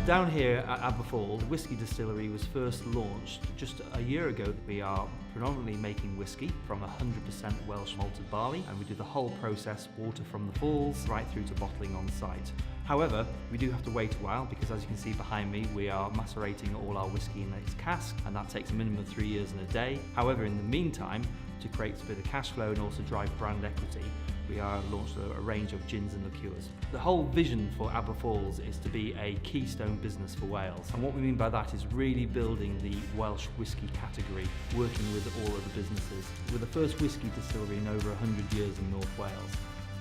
Down here at Aberfoyle, the whisky distillery was first launched just a year ago. We are predominantly making whisky from 100% Welsh malted barley, and we do the whole process, water from the falls right through to bottling on site. However, we do have to wait a while because, as you can see behind me, we are macerating all our whisky in its cask, and that takes a minimum of 3 years and a day. However, in the meantime, to create a bit of cash flow and also drive brand equity, we are launched a range of gins and liqueurs. The whole vision for Aberfoyle is to be a keystone business for Wales, and what we mean by that is really building the Welsh whisky category, working with all of the businesses. We're the first whisky distillery in over 100 years in North Wales,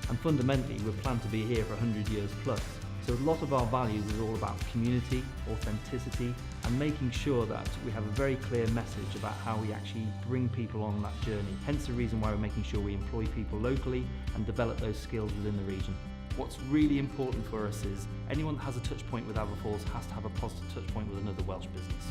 and fundamentally we're planned to be here for 100 years plus. So a lot of our values is all about community, authenticity, and making sure that we have a very clear message about how we actually bring people on that journey. Hence the reason why we're making sure we employ people locally and develop those skills within the region. What's really important for us is anyone that has a touch point with Aberfoyle has to have a positive touch point with another Welsh business.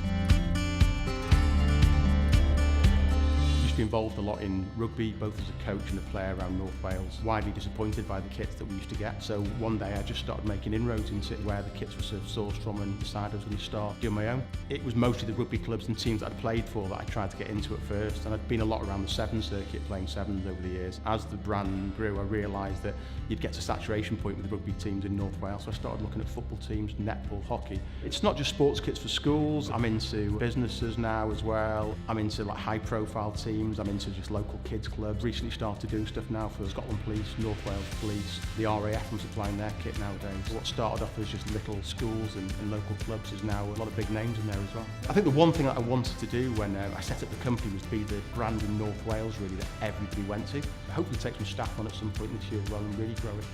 Involved a lot in rugby, both as a coach and a player around North Wales. Widely disappointed by the kits that we used to get, so one day I just started making inroads into where the kits were sourced from and decided I was going to start doing my own. It was mostly the rugby clubs and teams that I'd played for that I tried to get into at first, and I'd been a lot around the Sevens circuit playing Sevens over the years. As the brand grew, I realised that you'd get to a saturation point with the rugby teams in North Wales, so I started looking at football teams, netball, hockey. It's not just sports kits for schools, I'm into businesses now as well, I'm into like high profile teams, I'm into just local kids clubs. Recently started doing stuff now for Scotland Police, North Wales Police, the RAF. I'm supplying their kit nowadays. What started off as just little schools and local clubs is now a lot of big names in there as well. I think the one thing that I wanted to do when I set up the company was to be the brand in North Wales really that everybody went to. Hopefully take some staff on at some point this year as well and really grow it.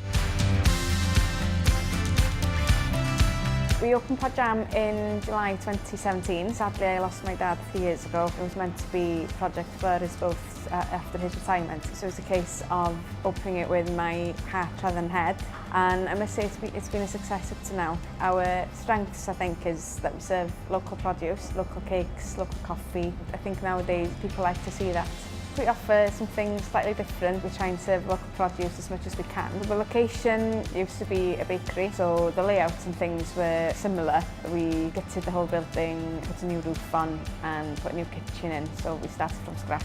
We opened Pod Jam in July 2017. Sadly, I lost my dad 3 years ago. It was meant to be a project for us both after his retirement. So it was a case of opening it with my heart rather than head. And I must say it's been a success up to now. Our strengths, I think, is that we serve local produce, local cakes, local coffee. I think nowadays people like to see that. We offer some things slightly different. We try and serve local produce as much as we can. The location used to be a bakery, so the layouts and things were similar. We gutted the whole building, put a new roof on and put a new kitchen in, so we started from scratch.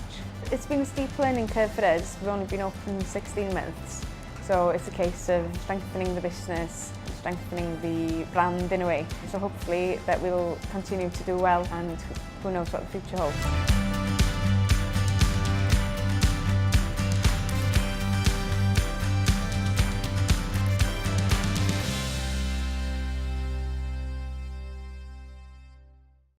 It's been a steep learning curve for us. We've only been open 16 months, so it's a case of strengthening the business, strengthening the brand in a way. So hopefully that we'll continue to do well, and who knows what the future holds.